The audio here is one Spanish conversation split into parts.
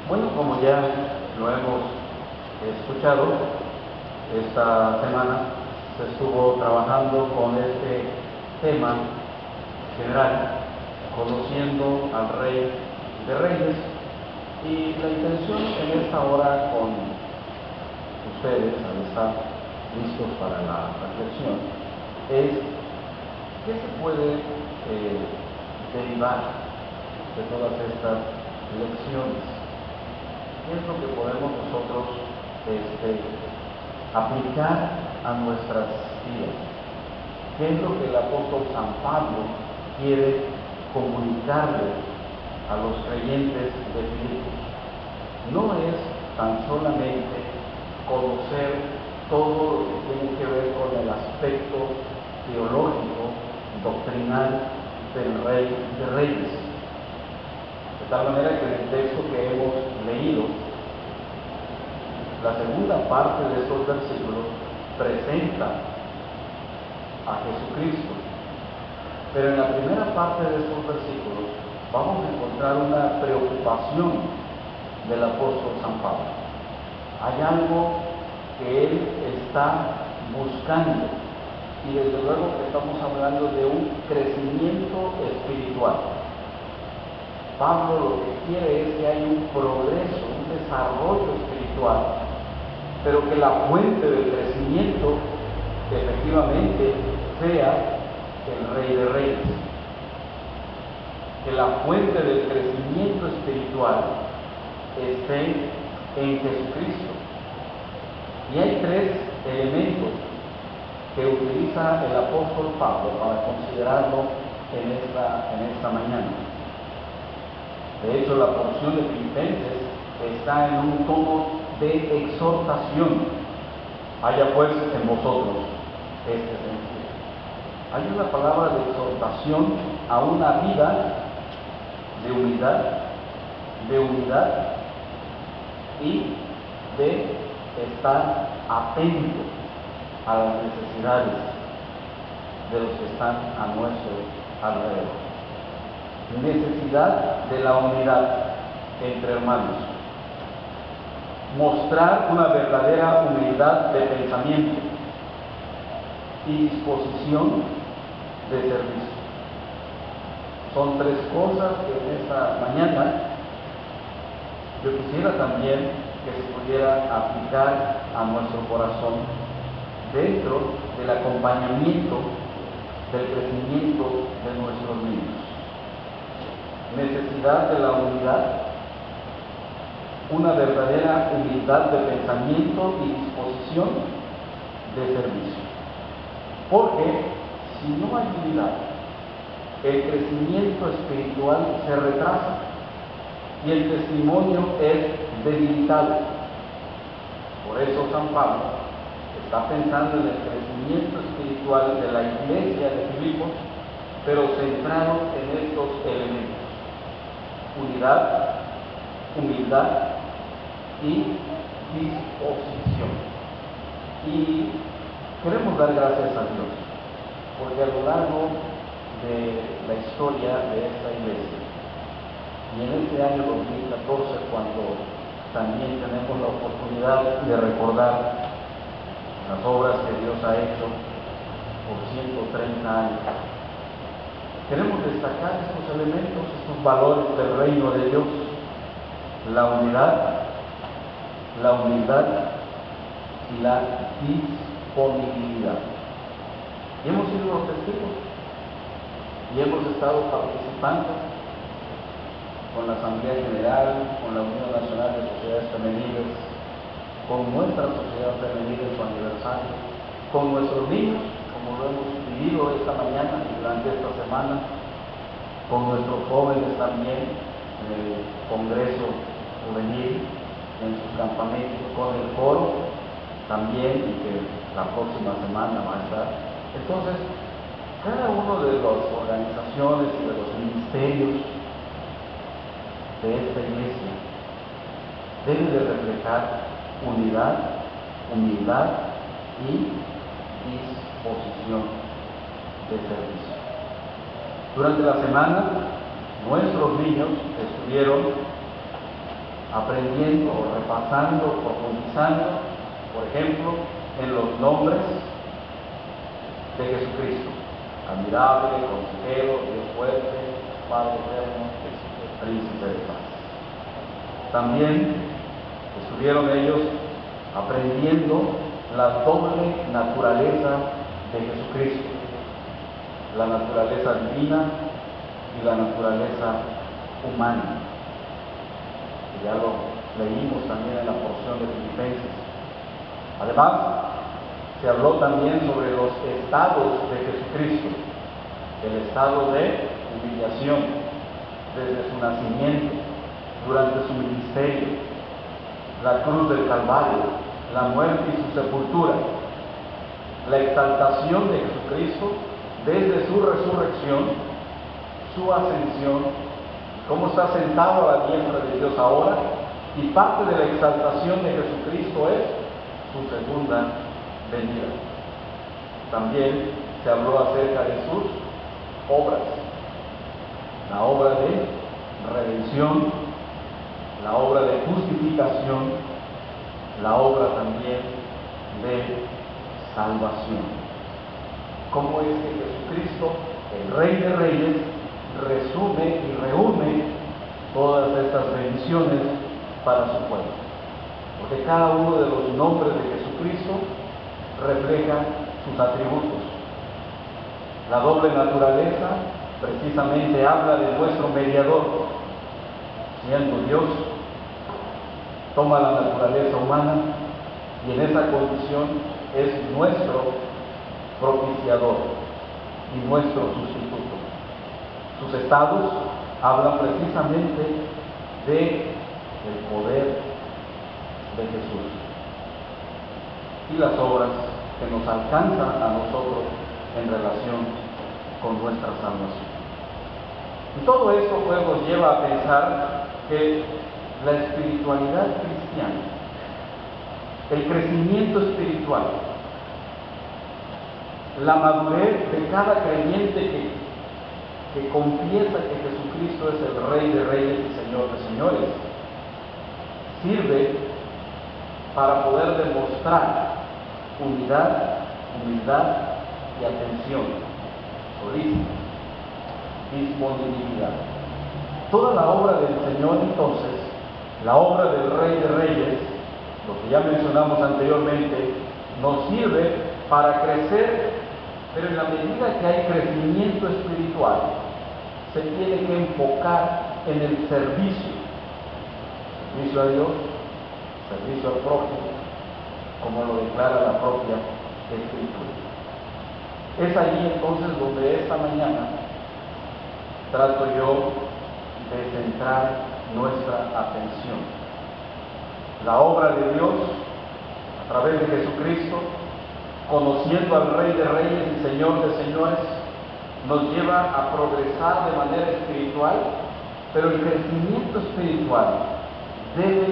Bueno, como ya lo hemos escuchado, esta semana se estuvo trabajando con este tema general, conociendo al Rey de Reyes, y la intención en esta hora con ustedes, al estar listos para la reflexión, es qué se puede derivar de todas estas lecciones. ¿Qué es lo que podemos nosotros aplicar a nuestras vidas? ¿Qué es lo que el apóstol San Pablo quiere comunicarle a los creyentes de Filipos? No es tan solamente conocer todo lo que tiene que ver con el aspecto teológico, doctrinal del Rey de Reyes. De tal manera que en el texto que hemos leído, la segunda parte de estos versículos presenta a Jesucristo. Pero en la primera parte de estos versículos vamos a encontrar una preocupación del apóstol San Pablo. Hay algo que él está buscando, y desde luego que estamos hablando de un crecimiento espiritual. Pablo lo que quiere es que haya un progreso, un desarrollo espiritual, pero que la fuente del crecimiento efectivamente sea el Rey de Reyes. Que la fuente del crecimiento espiritual esté en Jesucristo. Y hay tres elementos que utiliza el apóstol Pablo para considerarlo en esta mañana. De hecho, la porción de Filipenses está en un tono de exhortación. Haya pues en vosotros este sentir. Hay una palabra de exhortación a una vida de unidad y de estar atento a las necesidades de los que están a nuestro alrededor. Necesidad de la unidad entre hermanos. Mostrar una verdadera humildad de pensamiento y disposición de servicio. Son tres cosas que en esta mañana yo quisiera también que se pudiera aplicar a nuestro corazón dentro del acompañamiento del crecimiento de nuestros niños. Necesidad de la unidad, una verdadera humildad de pensamiento y disposición de servicio. Porque si no hay unidad, el crecimiento espiritual se retrasa y el testimonio es debilitado. Por eso San Pablo está pensando en el crecimiento espiritual de la iglesia de Filipos, pero centrado en estos elementos: unidad, humildad y disposición. Y queremos dar gracias a Dios, porque a lo largo de la historia de esta iglesia, y en este año 2014, cuando también tenemos la oportunidad de recordar las obras que Dios ha hecho por 130 años, queremos destacar estos elementos, estos valores del reino de Dios: la unidad, la humildad y la disponibilidad. Y hemos sido los testigos y hemos estado participando con la Asamblea General, con la Unión Nacional de Sociedades Femeniles, con nuestra Sociedad Femenil en su aniversario, con nuestros niños, como lo hemos vivido esta mañana y durante esta semana, con nuestros jóvenes también en el Congreso Juvenil, en sus campamentos, con el coro también, y que la próxima semana va a estar. Entonces, cada uno de las organizaciones y de los ministerios de esta iglesia debe de reflejar unidad, humildad y disposición de servicio. Durante la semana, nuestros niños estuvieron aprendiendo o repasando, profundizando, por ejemplo, en los nombres de Jesucristo: admirable, consejero, Dios fuerte, Padre eterno, príncipe de paz. También estuvieron ellos aprendiendo la doble naturaleza de Jesucristo: la naturaleza divina y la naturaleza humana. Y ya lo leímos también en la porción de Filipenses. Además, se habló también sobre los estados de Jesucristo: el estado de humillación desde su nacimiento, durante su ministerio, la cruz del Calvario, la muerte y su sepultura, la exaltación de Jesucristo desde su resurrección, su ascensión, cómo está sentado a la diestra de Dios ahora, y parte de la exaltación de Jesucristo es su segunda venida. También se habló acerca de sus obras: la obra de redención, la obra de justificación, la obra también de salvación. Cómo es que Jesucristo, el Rey de Reyes, resume y reúne todas estas bendiciones para su pueblo. Porque cada uno de los nombres de Jesucristo refleja sus atributos. La doble naturaleza precisamente habla de nuestro mediador. Siendo Dios, toma la naturaleza humana y en esa condición es nuestro propiciador y nuestro sustituto. Sus estados hablan precisamente del poder de Jesús y las obras que nos alcanzan a nosotros en relación con nuestra salvación. Y todo esto pues nos lleva a pensar que la espiritualidad cristiana, el crecimiento espiritual, la madurez de cada creyente que confiesa que Jesucristo es el Rey de Reyes y Señor de Señores, sirve para poder demostrar unidad, humildad y atención solícita, disponibilidad. Toda la obra del Señor, entonces, la obra del Rey de Reyes, lo que ya mencionamos anteriormente, nos sirve para crecer, pero en la medida que hay crecimiento espiritual, se tiene que enfocar en el servicio a Dios, servicio al prójimo, como lo declara la propia Escritura. Es allí entonces donde esta mañana trato yo de centrar nuestra atención. La obra de Dios a través de Jesucristo, conociendo al Rey de Reyes y Señor de Señores, nos lleva a progresar de manera espiritual, pero el crecimiento espiritual debe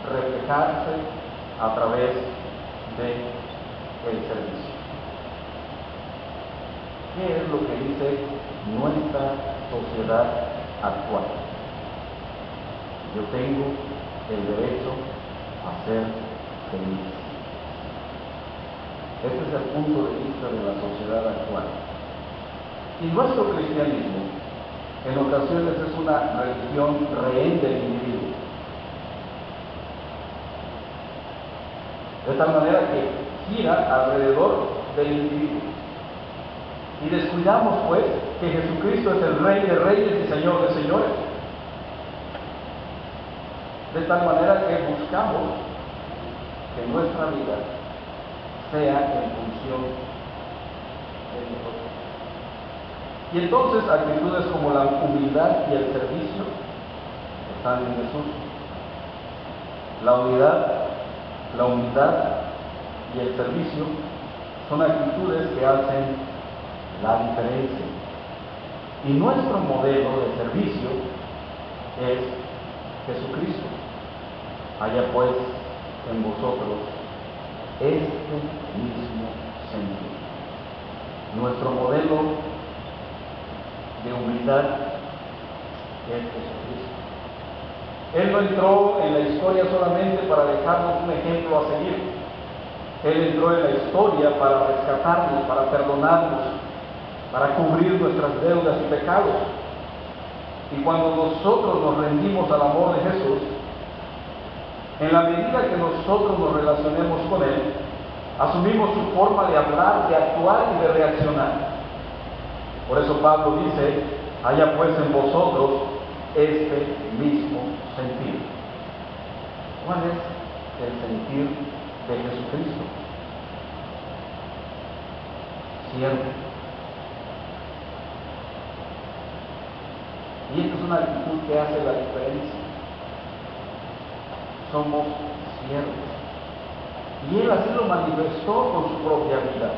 reflejarse a través del servicio. ¿Qué es lo que dice nuestra sociedad actual? Yo tengo el derecho a ser feliz. Este es el punto de vista de la sociedad actual. Y nuestro cristianismo en ocasiones es una religión rehén del individuo. De tal manera que gira alrededor del individuo. Y descuidamos pues que Jesucristo es el Rey de Reyes y Señor de Señores. De tal manera que buscamos que nuestra vida sea en función de nosotros. Y entonces actitudes como la humildad y el servicio están en Jesús. La unidad, la humildad y el servicio son actitudes que hacen la diferencia. Y nuestro modelo de servicio es Jesucristo. Haya pues en vosotros este mismo sentido. Nuestro modelo de humildad es Jesucristo. Él no entró en la historia solamente para dejarnos un ejemplo a seguir. Él entró en la historia para rescatarnos, para perdonarnos, para cubrir nuestras deudas y pecados. Y cuando nosotros nos rendimos al amor de Jesús, en la medida que nosotros nos relacionemos con Él, asumimos su forma de hablar, de actuar y de reaccionar. Por eso Pablo dice: haya pues en vosotros este mismo sentir. ¿Cuál es el sentir de Jesucristo? Siervo. Y esta es una actitud que hace la diferencia. Somos siervos. Y Él así lo manifestó con su propia vida.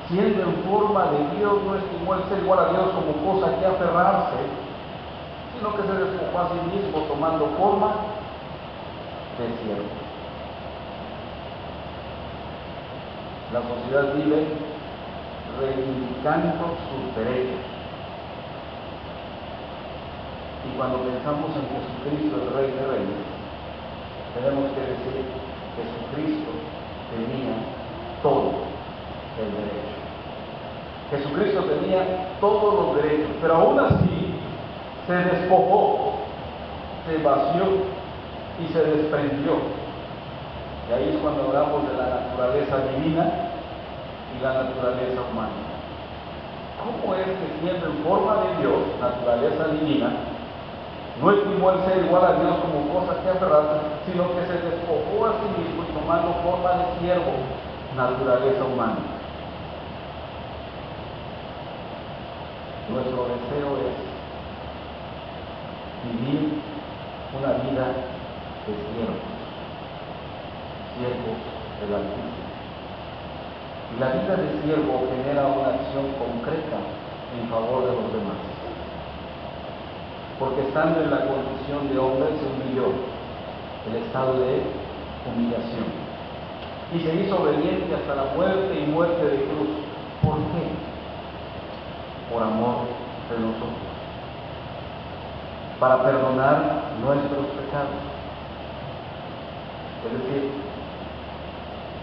Siendo en forma de Dios, no estimó el ser igual a Dios como cosa que aferrarse, sino que se despojó a sí mismo tomando forma de siervo. La sociedad vive reivindicando sus derechos. Y cuando pensamos en Jesucristo, el Rey de Reyes, tenemos que decir: Jesucristo tenía todo el derecho. Jesucristo tenía todos los derechos, pero aún así se despojó, se vació y se desprendió. Y ahí es cuando hablamos de la naturaleza divina y la naturaleza humana. ¿Cómo es que, siendo en forma de Dios, naturaleza divina, no estimó el ser igual a Dios como cosa que aferrarse, sino que se despojó a sí mismo y tomando forma de siervo, naturaleza humana? Nuestro deseo es vivir una vida de siervos del Altísimo. Y la vida de siervo genera una acción concreta en favor de los demás. Porque estando en la condición de hombre se humilló, el estado de humillación, y se hizo obediente hasta la muerte y muerte de cruz. ¿Por qué? Por amor de nosotros, para perdonar nuestros pecados. Es decir,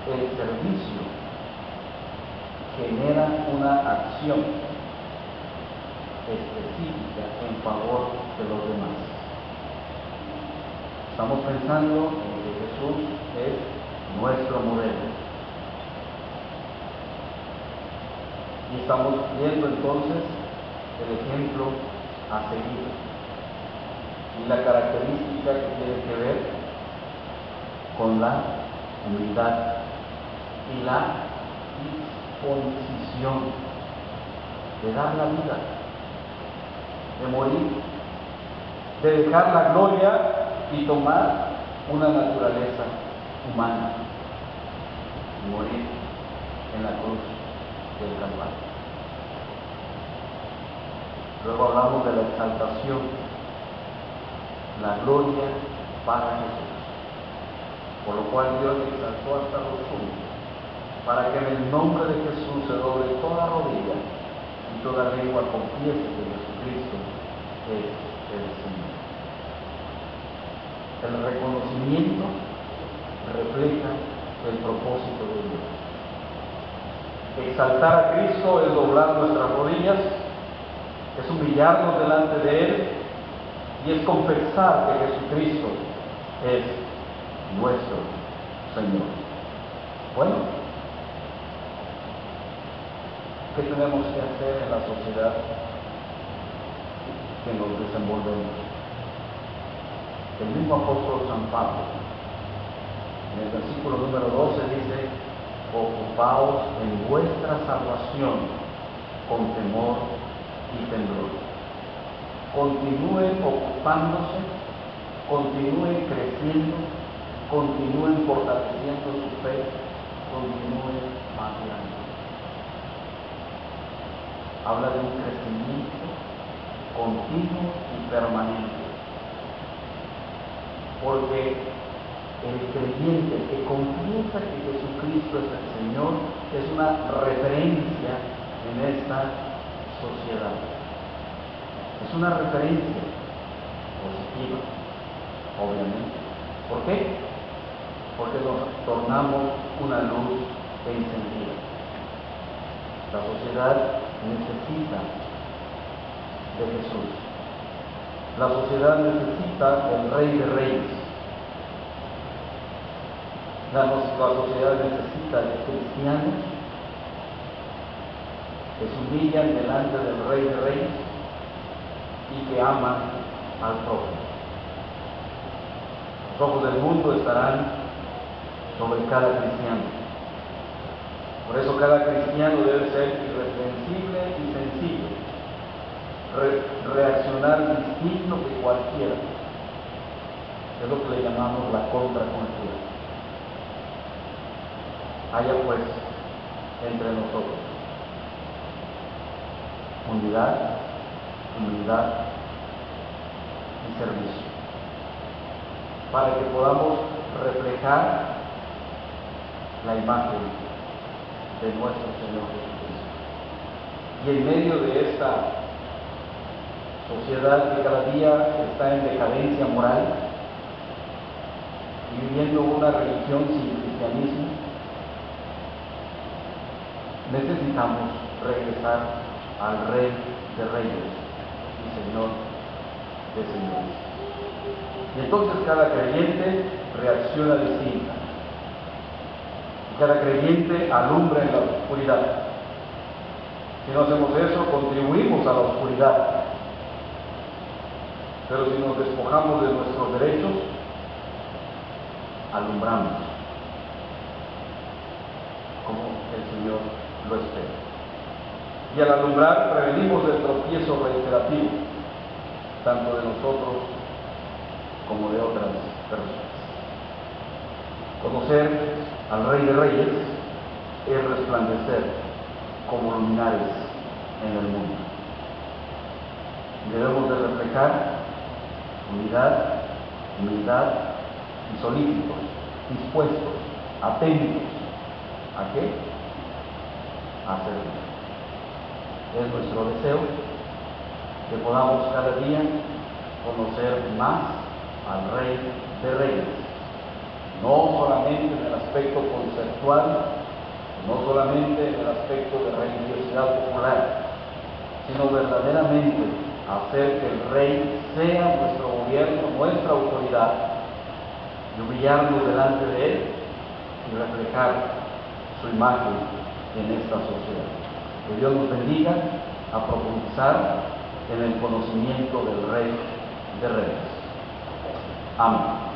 el servicio genera una acción específica en favor de los demás. Estamos pensando en que Jesús es nuestro modelo. Y estamos viendo entonces el ejemplo a seguir. Y la característica que tiene que ver con la humildad y la disposición de dar la vida, de morir, de dejar la gloria y tomar una naturaleza humana y morir en la cruz del Calvario. Luego hablamos de la exaltación, la gloria para Jesús, por lo cual Dios le exaltó hasta lo sumo, para que en el nombre de Jesús se doble toda rodilla y toda lengua confiese que Jesucristo es el Señor. El reconocimiento refleja el propósito de Dios. Exaltar a Cristo es doblar nuestras rodillas, es humillarnos delante de Él y es confesar que Jesucristo es nuestro Señor. Bueno, ¿qué tenemos que hacer en la sociedad que nos desenvolvemos? El mismo apóstol San Pablo, en el versículo número 12 dice: ocupaos en vuestra salvación con temor y temblor. Continúen ocupándose, continúen creciendo, continúen fortaleciendo su fe, continúen madurando. Habla de un crecimiento continuo y permanente. Porque el creyente que confiesa que Jesucristo es el Señor es una referencia en esta sociedad. Es una referencia. positiva, obviamente. ¿Por qué? Porque nos tornamos una luz encendida. La sociedad necesita de Jesús. La sociedad necesita del Rey de Reyes. La sociedad necesita de cristianos que se humillan delante del Rey de Reyes y que aman al prójimo. Los ojos del mundo estarán sobre cada cristiano. Por eso cada cristiano debe ser irreprensible y sencillo, reaccionar distinto que cualquiera. Es lo que le llamamos la contracultura. Haya pues entre nosotros unidad, humildad y servicio, para que podamos reflejar la imagen de nuestro Señor Jesucristo. Y en medio de esta sociedad que cada día está en decadencia moral y viviendo una religión sin cristianismo, necesitamos regresar al Rey de Reyes y Señor de Señores. Y entonces cada creyente reacciona distinta. Y cada creyente alumbra en la oscuridad. Si no hacemos eso, contribuimos a la oscuridad. Pero si nos despojamos de nuestros derechos, alumbramos, como el Señor lo espera. Y al alumbrar prevenimos el tropiezo reiterativo, tanto de nosotros como de otras personas. Conocer al Rey de Reyes es resplandecer como luminares en el mundo. Debemos de reflejar unidad, humildad y solícitos, dispuestos, atentos. ¿A qué? A servir. Es nuestro deseo que podamos cada día conocer más al Rey de Reyes, no solamente en el aspecto conceptual, no solamente en el aspecto de religiosidad popular, sino verdaderamente hacer que el Rey sea nuestro gobierno, nuestra autoridad, y humillarnos delante de Él y reflejar su imagen en esta sociedad. Que Dios nos bendiga a profundizar en el conocimiento del Rey de Reyes. Amén.